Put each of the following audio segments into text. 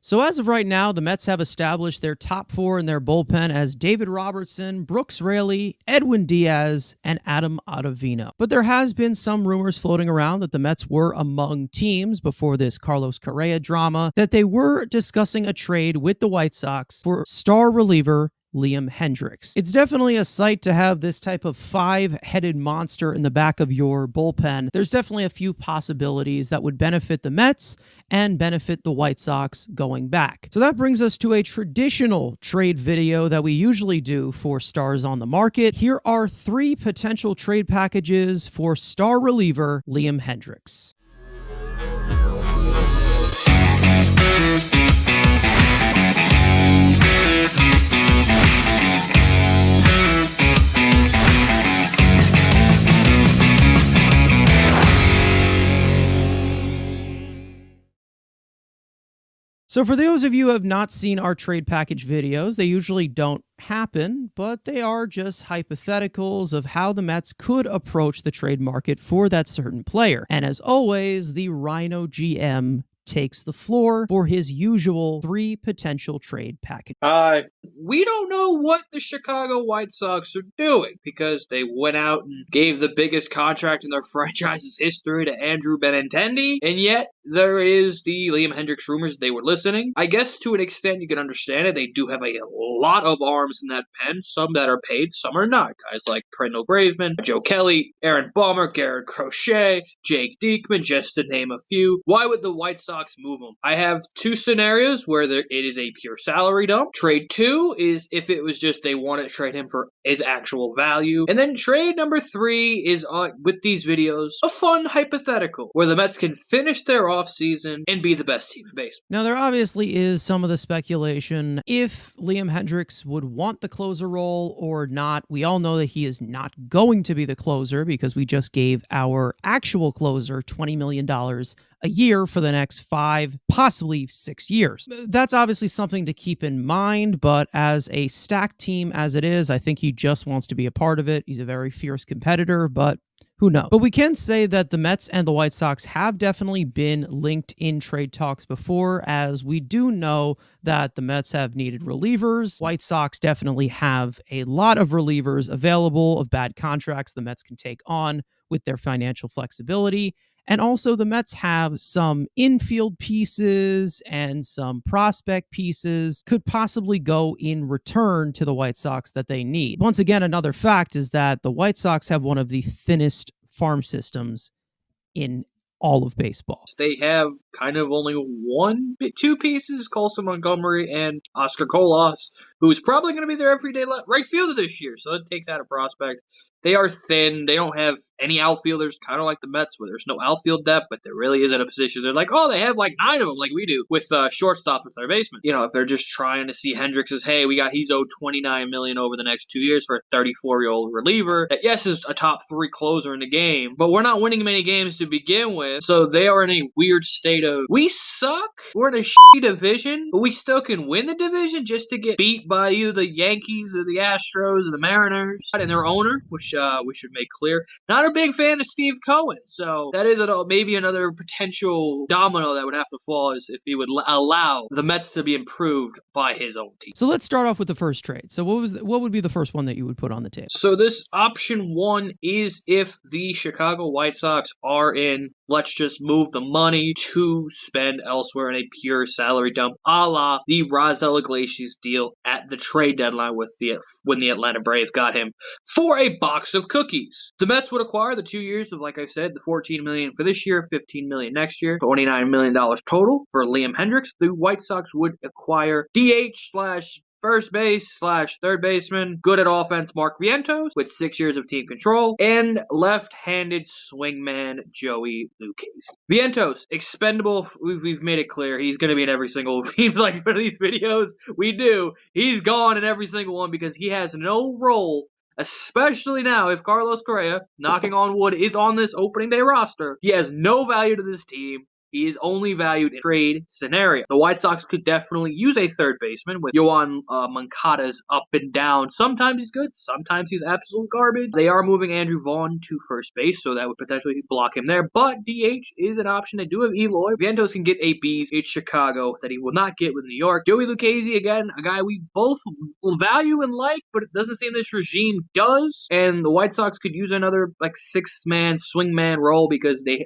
So as of right now, the Mets have established their top four in their bullpen as David Robertson, Brooks Raley, Edwin Diaz, and Adam Ottavino. But there has been some rumors floating around that the Mets were among teams before this Carlos Correa drama, that they were discussing a trade with the White Sox for star reliever Liam Hendriks. It's definitely a sight to have this type of five-headed monster in the back of your bullpen. There's definitely a few possibilities that would benefit the Mets and benefit the White Sox going back. So that brings us to a traditional trade video that we usually do for stars on the market. Here are three potential trade packages for star reliever Liam Hendriks. So for those of you who have not seen our trade package videos, they usually don't happen, but they are just hypotheticals of how the Mets could approach the trade market for that certain player. And as always, the Rhino GM takes the floor for his usual three potential trade packages. We don't know what the Chicago White Sox are doing because they went out and gave the biggest contract in their franchise's history to Andrew Benintendi, and yet there is the Liam Hendriks rumors they were listening. I guess to an extent you can understand it. They do have a lot of arms in that pen, some that are paid, some are not. Guys like Kendall Graveman, Joe Kelly, Aaron Bummer, Garrett Crochet, Jake Diekman, just to name a few. Why would the White Sox move them? I have two scenarios where it is a pure salary dump. Trade two is if it was just they want to trade him for his actual value. And then trade number three is with these videos, a fun hypothetical where the Mets can finish their offseason and be the best team in baseball. Now, there obviously is some of the speculation if Liam Hendriks would want the closer role or not. We all know that he is not going to be the closer because we just gave our actual closer $20 million a year for the next 5, possibly 6 years. That's obviously something to keep in mind, but as a stacked team as it is, I think he just wants to be a part of it. He's a very fierce competitor, but who knows? But we can say that the Mets and the White Sox have definitely been linked in trade talks before, as we do know that the Mets have needed relievers. White Sox definitely have a lot of relievers available of bad contracts the Mets can take on with their financial flexibility. And also the Mets have some infield pieces and some prospect pieces could possibly go in return to the White Sox that they need. Once again, another fact is that the White Sox have one of the thinnest farm systems in all of baseball. They have kind of only two pieces, Colson Montgomery and Oscar Colas, who's probably going to be their everyday right fielder this year, so that takes out a prospect. They are thin. They don't have any outfielders, kind of like the Mets, where there's no outfield depth, but there really isn't a position. They're like, oh, they have like 9 of them, like we do, with shortstop with their baseman. You know, if they're just trying to see Hendriks as, hey, he's owed $29 million over the next 2 years for a 34-year-old reliever that, yes, is a top 3 closer in the game, but we're not winning many games to begin with, so they are in a weird state of, we suck, we're in a shitty division, but we still can win the division just to get beat by either the Yankees or the Astros or the Mariners. And their owner, which we should make clear, not a big fan of Steve Cohen, so that is maybe another potential domino that would have to fall is if he would allow the Mets to be improved by his own team. So let's start off with the first trade. So what would be the first one that you would put on the table? So this option 1 is if the Chicago White Sox are in, let's just move the money to spend elsewhere in a pure salary dump, a la the Raisel Iglesias deal at the trade deadline when the Atlanta Braves got him for a box of cookies. The Mets would acquire the 2 years of, like I said, the $14 million for this year, $15 million next year, $29 million total for Liam Hendriks. The White Sox would acquire DH/ first base / third baseman, good at offense Mark Vientos with 6 years of team control, and left-handed swingman Joey Lucchesi. Vientos, expendable. We've made it clear he's going to be in every single like for these videos we do. He's gone in every single one because he has no role. Especially now, if Carlos Correa, knocking on wood, is on this opening day roster, he has no value to this team. He is only valued in trade scenario. The White Sox could definitely use a third baseman with Yoan Moncada's up and down. Sometimes he's good, sometimes he's absolute garbage. They are moving Andrew Vaughn to first base, so that would potentially block him there. But DH is an option. They do have Eloy. Vientos can get 8 Bs. It's Chicago that he will not get with New York. Joey Lucchesi, again, a guy we both value and like, but it doesn't seem this regime does. And the White Sox could use another like 6-man swingman role because they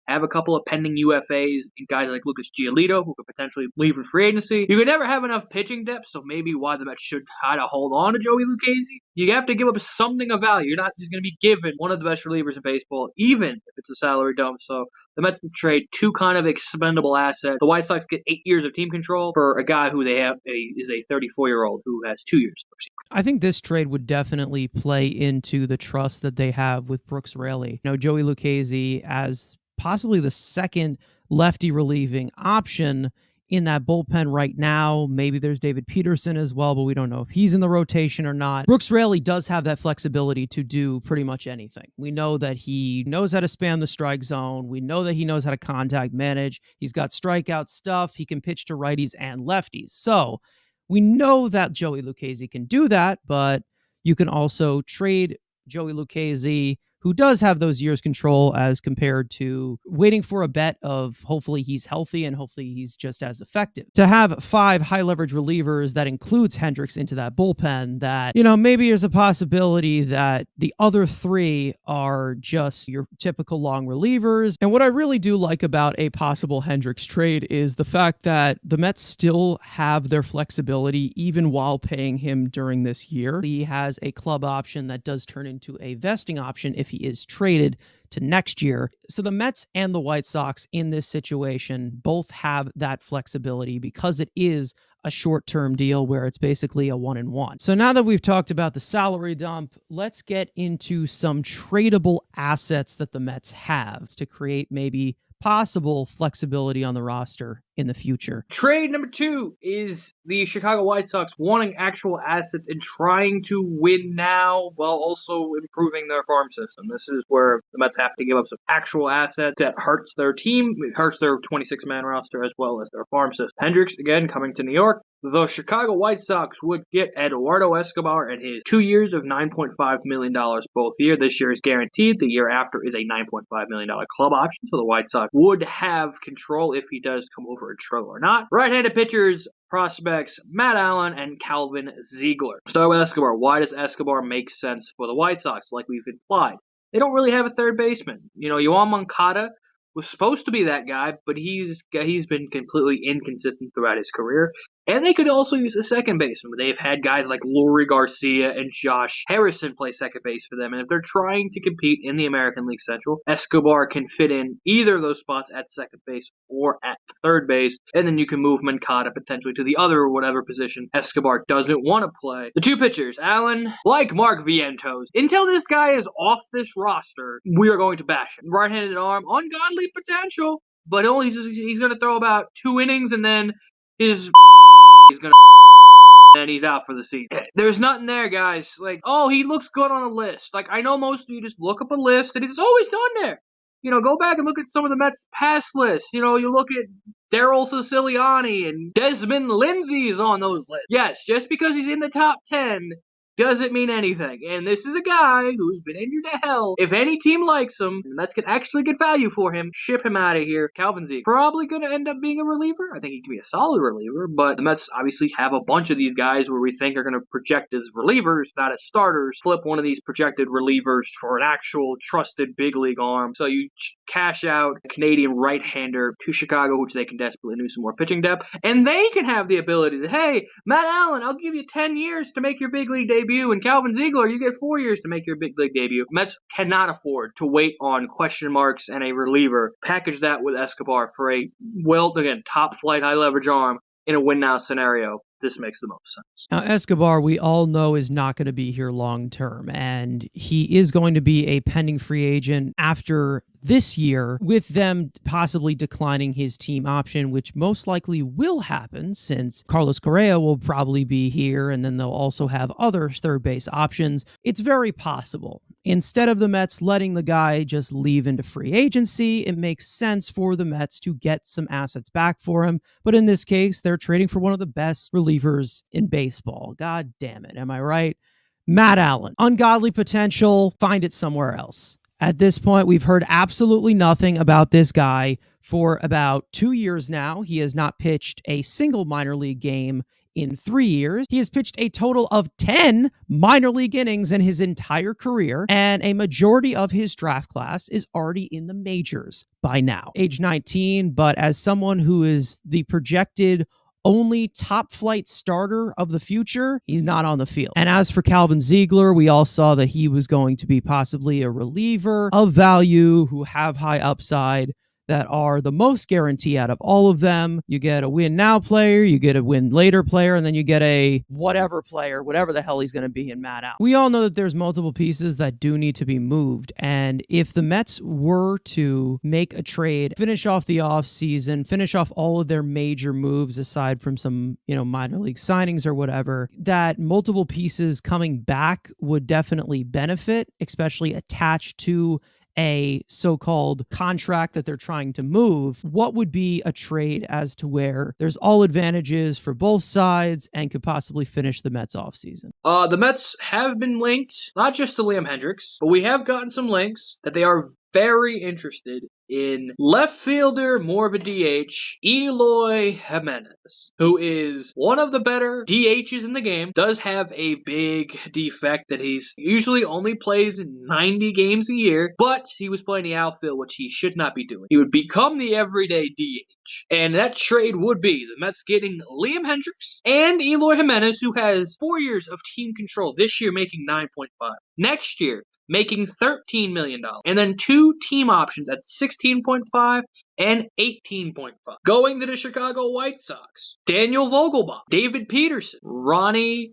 have a couple of pending UFAs and guys like Lucas Giolito who could potentially leave in free agency. You could never have enough pitching depth, so maybe why the Mets should try to hold on to Joey Lucchesi. You have to give up something of value. You're not just going to be given one of the best relievers in baseball, even if it's a salary dump. So the Mets would trade 2 kind of expendable assets. The White Sox get 8 years of team control for a guy who they have is a 34-year-old who has 2 years of team. I think this trade would definitely play into the trust that they have with Brooks Raley. Joey Lucchesi as possibly the second lefty relieving option in that bullpen right now. Maybe there's David Peterson as well, but we don't know if he's in the rotation or not. Brooks Raley does have that flexibility to do pretty much anything. We know that he knows how to spam the strike zone. We know that he knows how to contact manage. He's got strikeout stuff. He can pitch to righties and lefties. So we know that Joey Lucchesi can do that, but you can also trade Joey Lucchesi, who does have those years control as compared to waiting for a bet of hopefully he's healthy and hopefully he's just as effective. To have 5 high leverage relievers that includes Hendriks into that bullpen, that, maybe there's a possibility that the other 3 are just your typical long relievers. And what I really do like about a possible Hendriks trade is the fact that the Mets still have their flexibility even while paying him during this year. He has a club option that does turn into a vesting option if he is traded to next year. So the Mets and the White Sox in this situation both have that flexibility because it is a short-term deal where it's basically a 1-and-1. So now that we've talked about the salary dump, let's get into some tradable assets that the Mets have to create maybe possible flexibility on the roster in the future. Trade number 2 is the Chicago White Sox wanting actual assets and trying to win now while also improving their farm system. This is where the Mets have to give up some actual assets that hurts their team, it hurts their 26-man roster as well as their farm system. Hendriks, again, coming to New York. The Chicago White Sox would get Eduardo Escobar and his 2 years of $9.5 million both year. This year is guaranteed. The year after is a $9.5 million club option, so the White Sox would have control if he does come over and struggle or not. Right-handed pitchers, prospects, Matt Allen and Calvin Ziegler. Start with Escobar. Why does Escobar make sense for the White Sox? Like we've implied, they don't really have a third baseman. Yoan Moncada was supposed to be that guy, but he's been completely inconsistent throughout his career. And they could also use a second baseman. They've had guys like Leury Garcia and Josh Harrison play second base for them. And if they're trying to compete in the American League Central, Escobar can fit in either of those spots at second base or at third base. And then you can move Moncada potentially to the other whatever position Escobar doesn't want to play. The 2 pitchers, Allen, like Mark Vientos, until this guy is off this roster, we are going to bash him. Right-handed arm, ungodly potential, but he's going to throw about 2 innings and then he's going to and he's out for the season. There's nothing there, guys. Like, oh, he looks good on a list. Like, I know most of you just look up a list and it's always on there. Go back and look at some of the Mets' past lists. You look at Daryl Siciliani and Desmond Lindsay is on those lists. Yes, just because he's in the top 10 doesn't mean anything. And this is a guy who's been injured to hell. If any team likes him, and the Mets can actually get value for him, ship him out of here. Calvin Ziegler, probably going to end up being a reliever. I think he can be a solid reliever, but the Mets obviously have a bunch of these guys where we think are going to project as relievers, not as starters. Flip one of these projected relievers for an actual trusted big league arm. So you cash out a Canadian right-hander to Chicago, which they can desperately use some more pitching depth, and they can have the ability to, hey, Matt Allen, I'll give you 10 years to make your big league debut, and Calvin Ziegler, you get 4 years to make your big league debut. Mets cannot afford to wait on question marks and a reliever. Package that with Escobar for a, top flight, high leverage arm in a win now scenario. This makes the most sense. Now, Escobar, we all know, is not going to be here long term, and he is going to be a pending free agent after this year, with them possibly declining his team option, which most likely will happen since Carlos Correa will probably be here, and then they'll also have other third base options. It's very possible. Instead of the Mets letting the guy just leave into free agency, it makes sense for the Mets to get some assets back for him. But in this case, they're trading for one of the best relievers in baseball. God damn it. Am I right? Matt Allen. Ungodly potential. Find it somewhere else. At this point, we've heard absolutely nothing about this guy for about 2 years now. He has not pitched a single minor league game in 3 years. He has pitched a total of 10 minor league innings in his entire career, and a majority of his draft class is already in the majors by now. Age 19, but as someone who is the projected only top flight starter of the future, he's not on the field. And as for Calvin Ziegler, we all saw that he was going to be possibly a reliever of value who have high upside, that are the most guarantee out of all of them. You get a win now player, you get a win later player, and then you get a whatever player, whatever the hell he's going to be in Matt Allen. We all know that there's multiple pieces that do need to be moved, and if the Mets were to make a trade, finish off the offseason, finish off all of their major moves aside from some, minor league signings or whatever, that multiple pieces coming back would definitely benefit, especially attached to a so-called contract that they're trying to move. What would be a trade as to where there's all advantages for both sides and could possibly finish the Mets offseason? The Mets have been linked, not just to Liam Hendriks, but we have gotten some links that they are very interested in left fielder, more of a DH, Eloy Jimenez, who is one of the better DHs in the game, does have a big defect that he's usually only plays 90 games a year, but he was playing the outfield, which he should not be doing. He would become the everyday DH, and that trade would be the Mets getting Liam Hendriks and Eloy Jimenez, who has 4 years of team control, this year making 9.5. Next year, making $13 million, and then 2 team options at 16.5 and 18.5. Going to the Chicago White Sox, Daniel Vogelbach, David Peterson, Ronnie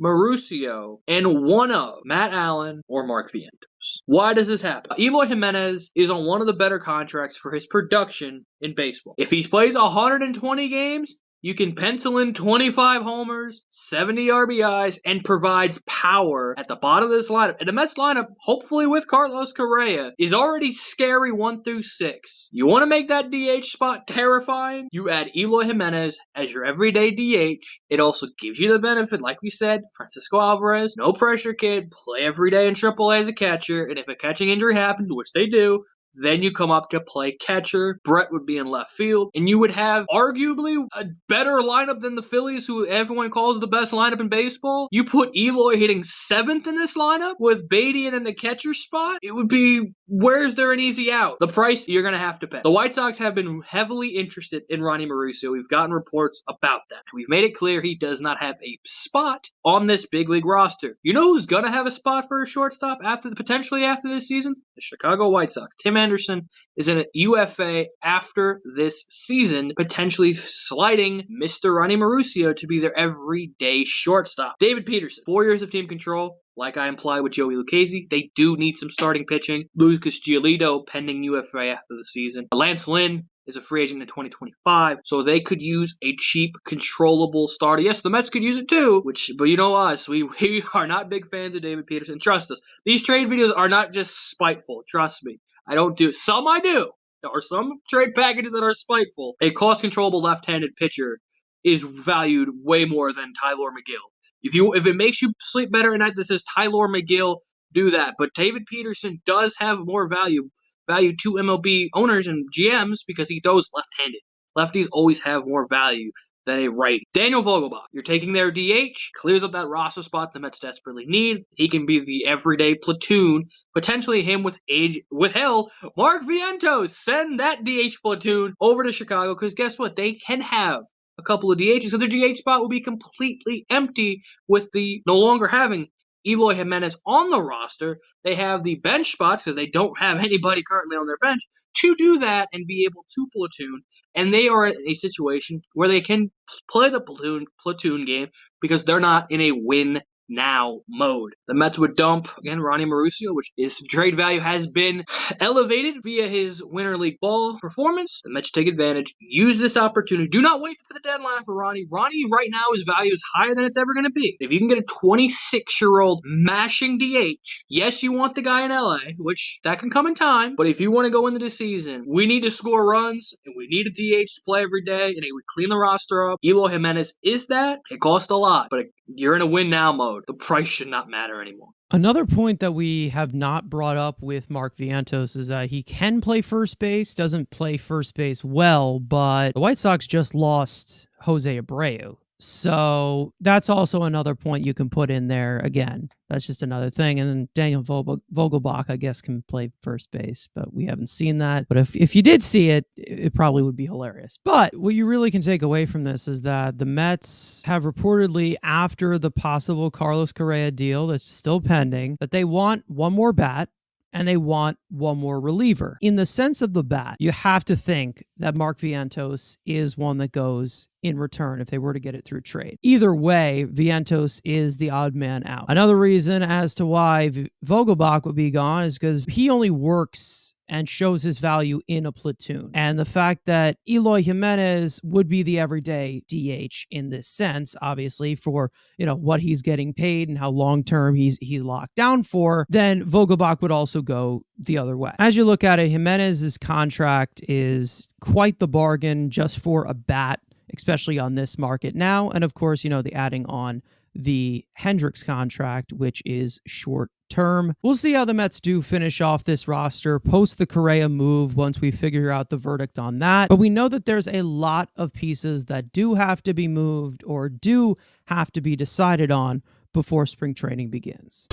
Mauricio, and one of Matt Allen or Mark Vientos. Why does this happen? Eloy Jimenez is on one of the better contracts for his production in baseball. If he plays 120 games, you can pencil in 25 homers, 70 RBIs, and provides power at the bottom of this lineup. And the Mets lineup, hopefully with Carlos Correa, is already scary 1 through 6. You want to make that DH spot terrifying? You add Eloy Jimenez as your everyday DH. It also gives you the benefit, like we said, Francisco Alvarez, no pressure kid, play every day in AAA as a catcher, and if a catching injury happens, which they do, then you come up to play catcher. Brett would be in left field. And you would have arguably a better lineup than the Phillies, who everyone calls the best lineup in baseball. You put Eloy hitting 7th in this lineup with Beatty in the catcher spot. It would be, where's there an easy out? The price you're going to have to pay. The White Sox have been heavily interested in Ronnie Mauricio. We've gotten reports about that. We've made it clear he does not have a spot on this big league roster. You know who's going to have a spot for a shortstop potentially after this season? The Chicago White Sox. Tim Anderson is in a UFA after this season, potentially sliding Mr. Ronnie Mauricio to be their everyday shortstop. David Peterson, 4 years of team control. Like I implied with Joey Lucchesi, they do need some starting pitching. Lucas Giolito, pending UFA after the season. Lance Lynn is a free agent in 2025, so they could use a cheap, controllable starter. Yes, the Mets could use it too, but you know us, we are not big fans of David Peterson. Trust us, these trade videos are not just spiteful. Trust me, I don't do some. I do. There are some trade packages that are spiteful. A cost-controllable left-handed pitcher is valued way more than Tylor Megill. If it makes you sleep better at night that says Tylor Megill, do that. But David Peterson does have more value to MLB owners and GMs because he throws left-handed. Lefties always have more value than a righty. Daniel Vogelbach, you're taking their DH, clears up that roster spot the Mets desperately need. He can be the everyday platoon, potentially him with Mark Vientos. Send that DH platoon over to Chicago because guess what? They can have a couple of DHs, so their DH spot will be completely empty with the no longer having Eloy Jimenez on the roster. They have the bench spots because they don't have anybody currently on their bench to do that and be able to platoon. And they are in a situation where they can play the platoon game because they're not in a win now mode. The Mets would dump, again, Ronnie Mauricio, which is some trade value has been elevated via his Winter League ball performance. The Mets take advantage. Use this opportunity. Do not wait for the deadline for Ronnie. Ronnie right now, his value is higher than it's ever going to be. If you can get a 26-year-old mashing DH, yes, you want the guy in LA, which that can come in time, but if you want to go into the season, we need to score runs, and we need a DH to play every day, and it would clean the roster up. Eloy Jimenez is that. It costs a lot, but you're in a win now mode. The price should not matter anymore. Another point that we have not brought up with Mark Vientos is that he can play first base, doesn't play first base well, but the White Sox just lost Jose Abreu. So that's also another point you can put in there. Again, that's just another thing. And then Daniel Vogelbach, I guess, can play first base, but we haven't seen that. But if you did see it, it probably would be hilarious. But what you really can take away from this is that the Mets have reportedly, after the possible Carlos Correa deal that's still pending, that they want one more bat and they want one more reliever. In the sense of the bat, you have to think that Mark Vientos is one that goes in return if they were to get it through trade. Either way, Vientos is the odd man out. Another reason as to why Vogelbach would be gone is because he only works and shows his value in a platoon. And the fact that Eloy Jimenez would be the everyday DH in this sense, obviously, for what he's getting paid and how long-term he's locked down for, then Vogelbach would also go the other way. As you look at it, Jimenez's contract is quite the bargain just for a bat, especially on this market now. And of course, the adding on the Hendriks contract, which is short term. We'll see how the Mets do finish off this roster post the Correa move once we figure out the verdict on that. But we know that there's a lot of pieces that do have to be moved or do have to be decided on before spring training begins.